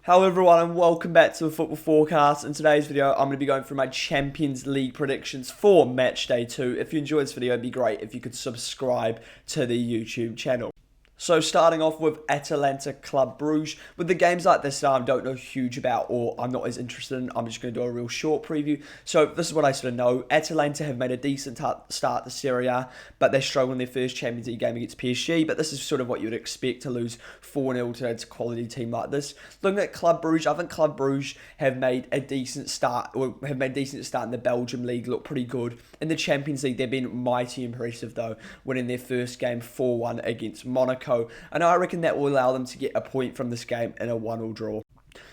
Hello everyone and welcome back to the Football Forecast. In today's video, I'm going to be going through my Champions League predictions for Matchday 2. If you enjoyed this video, it'd be great if you could subscribe to the YouTube channel. So starting off with Atalanta Club Brugge. With the games like this that I don't know huge about or I'm not as interested in, I'm just going to do a real short preview. So this is what I sort of know. Atalanta have made a decent start to Serie A, but they struggled in their first Champions League game against PSG. But this is sort of what you would expect to lose 4-0 to a quality team like this. Looking at Club Brugge, I think Club Brugge have made a decent start, or have made a decent start in the Belgium League, look pretty good. In the Champions League, they've been mighty impressive though, winning their first game 4-1 against Monaco. And I reckon that will allow them to get a point from this game in a 1-1 draw.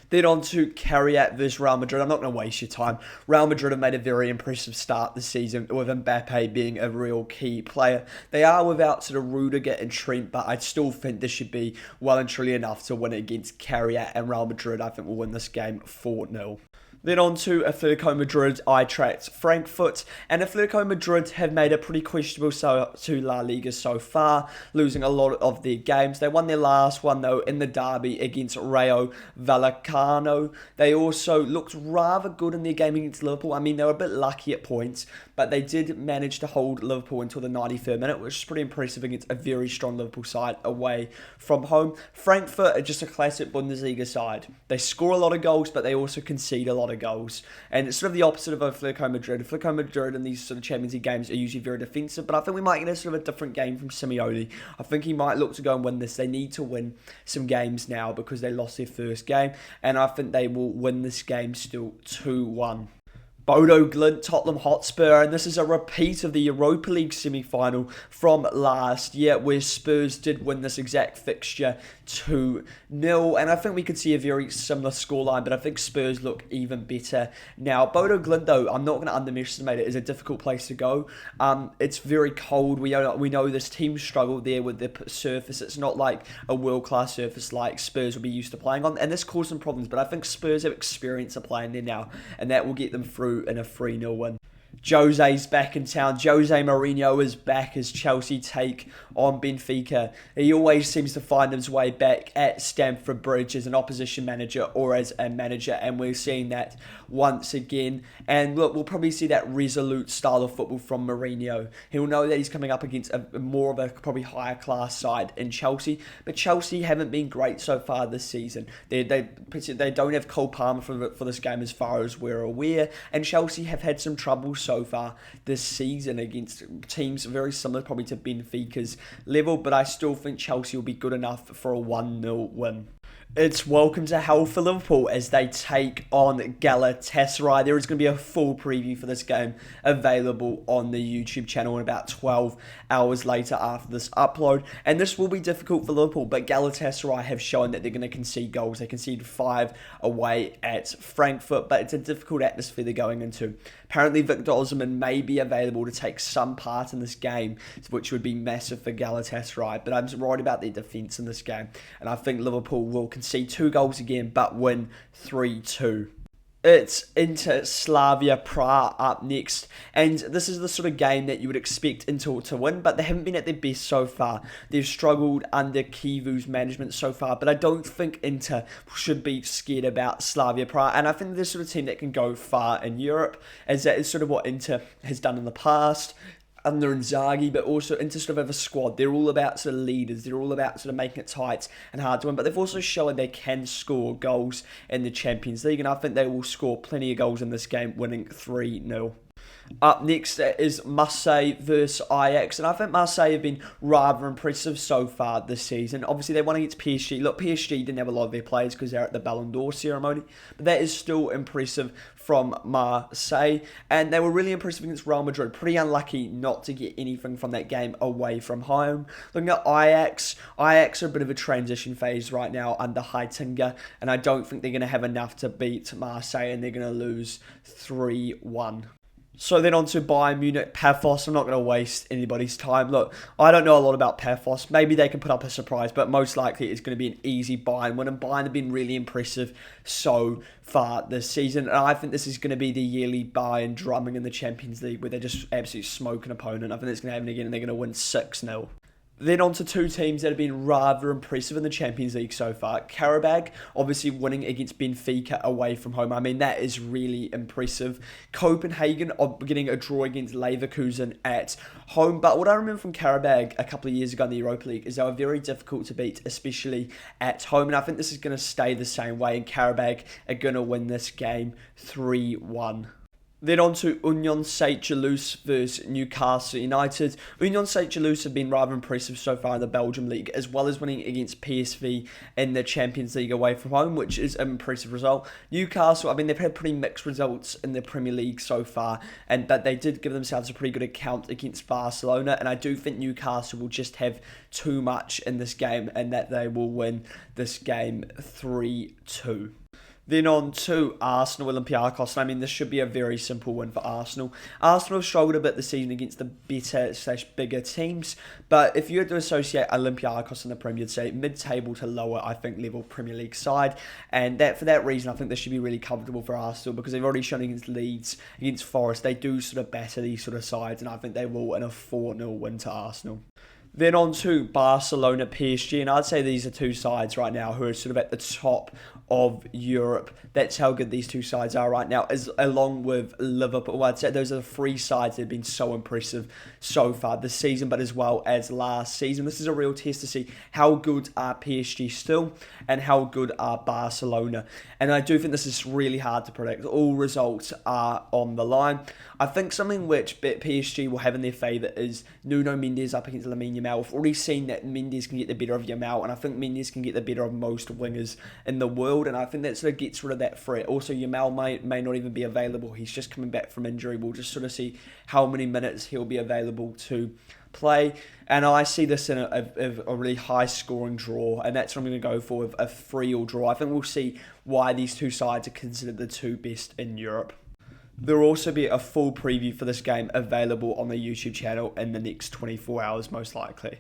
Then on to Carriat versus Real Madrid. I'm not going to waste your time. Real Madrid have made a very impressive start this season, with Mbappe being a real key player. They are without sort of Rudiger and Trent, but I still think this should be well and truly enough to win against Carriat and Real Madrid. I think we'll win this game 4-0. Then on to Atletico Madrid, Eintracht Frankfurt. And Atletico Madrid have made a pretty questionable to La Liga so far, losing a lot of their games. They won their last one, though, in the derby against Rayo Vallecano. They also looked rather good in their game against Liverpool. I mean, they were a bit lucky at points, but they did manage to hold Liverpool until the 93rd minute, which is pretty impressive against a very strong Liverpool side away from home. Frankfurt are just a classic Bundesliga side. They score a lot of goals, but they also concede a lot of goals. And it's sort of the opposite of Atletico Madrid. Atletico Madrid in these sort of Champions League games are usually very defensive, but I think we might get a sort of a different game from Simeone. I think he might look to go and win this. They need to win some games now because they lost their first game, and I think they will win this game still 2-1. Bodo Glimt, Tottenham Hotspur, and this is a repeat of the Europa League semi-final from last year where Spurs did win this exact fixture 2-0, and I think we could see a very similar scoreline, but I think Spurs look even better now. Bodo Glimt, though, I'm not going to underestimate it, is a difficult place to go. It's very cold. We know this team struggled there with the surface. It's not like a world-class surface like Spurs will be used to playing on, and this caused some problems, but I think Spurs have experience of playing there now, and that will get them through in a 3-0 win. Jose's back in town. Jose Mourinho is back as Chelsea take on Benfica. He always seems to find his way back at Stamford Bridge as an opposition manager or as a manager, and we're seeing that once again. And look, we'll probably see that resolute style of football from Mourinho. He'll know that he's coming up against a more of a probably higher class side in Chelsea, but Chelsea haven't been great so far this season. They don't have Cole Palmer for this game as far as we're aware, and Chelsea have had some trouble so far this season against teams very similar probably to Benfica's level, but I still think Chelsea will be good enough for a 1-0 win. It's welcome to hell for Liverpool as they take on Galatasaray. There is going to be a full preview for this game available on the YouTube channel in about 12 hours later after this upload. And this will be difficult for Liverpool, but Galatasaray have shown that they're going to concede goals. They conceded 5 away at Frankfurt, but it's a difficult atmosphere they're going into. Apparently, Victor Osimhen may be available to take some part in this game, which would be massive for Galatasaray. But I'm worried about their defence in this game, and I think Liverpool will concede 2 goals again, but win 3-2. It's Inter Slavia Prague up next, and this is the sort of game that you would expect Inter to win, but they haven't been at their best so far. They've struggled under Kivu's management so far, but I don't think Inter should be scared about Slavia Prague, and I think they're the sort of team that can go far in Europe, as that is sort of what Inter has done in the past under Inzaghi, but also Inter sort of have a squad. They're all about sort of leaders. They're all about sort of making it tight and hard to win, but they've also shown they can score goals in the Champions League, and I think they will score plenty of goals in this game, winning 3-0. Up next is Marseille versus Ajax, and I think Marseille have been rather impressive so far this season. Obviously, they won against PSG. Look, PSG didn't have a lot of their players because they're at the Ballon d'Or ceremony, but that is still impressive from Marseille, and they were really impressive against Real Madrid. Pretty unlucky not to get anything from that game away from home. Looking at Ajax are a bit of a transition phase right now under Heitinga, and I don't think they're going to have enough to beat Marseille, and they're going to lose 3-1. So then on to Bayern Munich, Paphos. I'm not going to waste anybody's time. Look, I don't know a lot about Paphos. Maybe they can put up a surprise, but most likely it's going to be an easy Bayern win. And Bayern have been really impressive so far this season. And I think this is going to be the yearly Bayern drumming in the Champions League where they just absolutely smoke an opponent. I think it's going to happen again and they're going to win 6-0. Then on to two teams that have been rather impressive in the Champions League so far. Qarabag, obviously winning against Benfica away from home. I mean, that is really impressive. Copenhagen getting a draw against Leverkusen at home. But what I remember from Qarabag a couple of years ago in the Europa League is they were very difficult to beat, especially at home. And I think this is going to stay the same way. And Qarabag are going to win this game 3-1. Then on to Union Saint-Gilloise versus Newcastle United. Union Saint-Gilloise have been rather impressive so far in the Belgium League, as well as winning against PSV in the Champions League away from home, which is an impressive result. Newcastle, I mean, they've had pretty mixed results in the Premier League so far, but they did give themselves a pretty good account against Barcelona, and I do think Newcastle will just have too much in this game, and that they will win this game 3-2. Then on to Arsenal, Olympiacos. I mean, this should be a very simple win for Arsenal. Arsenal have struggled a bit this season against the better/bigger teams. But if you had to associate Olympiacos in the Premier, you'd say mid-table to lower, I think, level Premier League side. And for that reason, I think this should be really comfortable for Arsenal because they've already shown against Leeds, against Forest. They do sort of batter these sort of sides, and I think they will in a 4-0 win to Arsenal. Then on to Barcelona, PSG, and I'd say these are two sides right now who are sort of at the top of Europe. That's how good these two sides are right now, along with Liverpool. I'd say those are the three sides that have been so impressive so far this season, but as well as last season. This is a real test to see how good are PSG still and how good are Barcelona. And I do think this is really hard to predict. All results are on the line. I think something which PSG will have in their favour is Nuno Mendes up against Lamine Yamal. We've already seen that Mendes can get the better of Yamal, and I think Mendes can get the better of most wingers in the world, and I think that sort of gets rid of that threat. Also, Yamal may not even be available. He's just coming back from injury. We'll just sort of see how many minutes he'll be available to play, and I see this in a really high scoring draw, and that's what I'm going to go for, with a 3-3 draw. I think we'll see why these two sides are considered the two best in Europe. There will also be a full preview for this game available on the YouTube channel in the next 24 hours, most likely.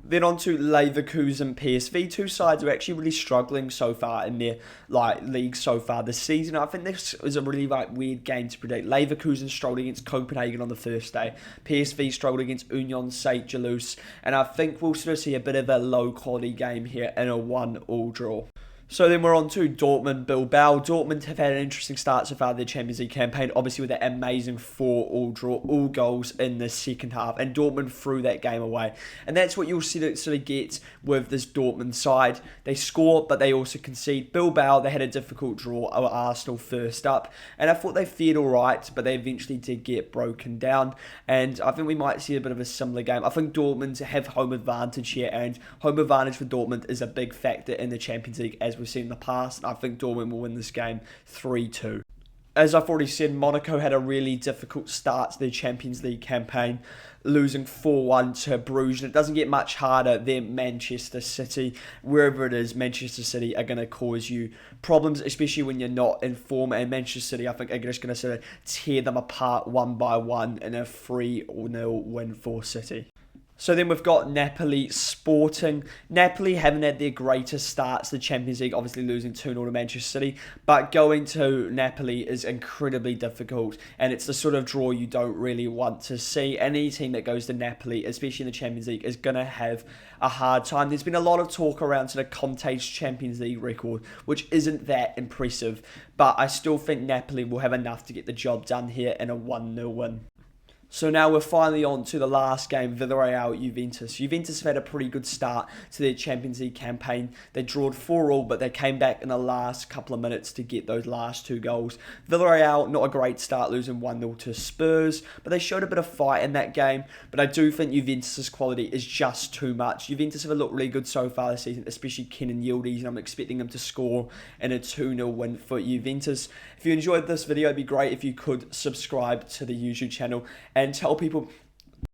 Then on to Leverkusen PSV. Two sides are actually really struggling so far in their league so far this season. I think this is a really weird game to predict. Leverkusen struggled against Copenhagen on the first day. PSV struggled against Union Saint-Gilloise. And I think we'll sort of see a bit of a low quality game here in a 1-1 draw. So then we're on to Dortmund Bilbao. Dortmund have had an interesting start so far of their Champions League campaign, obviously with that amazing 4-4 draw, all goals in the second half, and Dortmund threw that game away. And that's what you'll sort of get with this Dortmund side. They score, but they also concede. Bilbao, they had a difficult draw over Arsenal first up, and I thought they fared all right, but they eventually did get broken down, and I think we might see a bit of a similar game. I think Dortmund have home advantage here, and home advantage for Dortmund is a big factor in the Champions League, as we've seen in the past. I think Dortmund will win this game 3-2. As I've already said, Monaco had a really difficult start to their Champions League campaign, losing 4-1 to Bruges. And it doesn't get much harder than Manchester City. Wherever it is, Manchester City are going to cause you problems, especially when you're not in form. And Manchester City, I think, are just going to sort of tear them apart one by one in a 3-0 win for City. So then we've got Napoli Sporting. Napoli haven't had their greatest starts to the Champions League, obviously losing 2-0 to Manchester City, but going to Napoli is incredibly difficult, and it's the sort of draw you don't really want to see. Any team that goes to Napoli, especially in the Champions League, is going to have a hard time. There's been a lot of talk around sort of Conte's Champions League record, which isn't that impressive, but I still think Napoli will have enough to get the job done here in a 1-0 win. So now we're finally on to the last game, Villarreal-Juventus. Juventus have had a pretty good start to their Champions League campaign. They drawed 4-4, but they came back in the last couple of minutes to get those last two goals. Villarreal, not a great start, losing 1-0 to Spurs, but they showed a bit of fight in that game. But I do think Juventus' quality is just too much. Juventus have looked really good so far this season, especially Kenan Yildiz, and I'm expecting them to score in a 2-0 win for Juventus. If you enjoyed this video, it'd be great if you could subscribe to the YouTube channel and tell people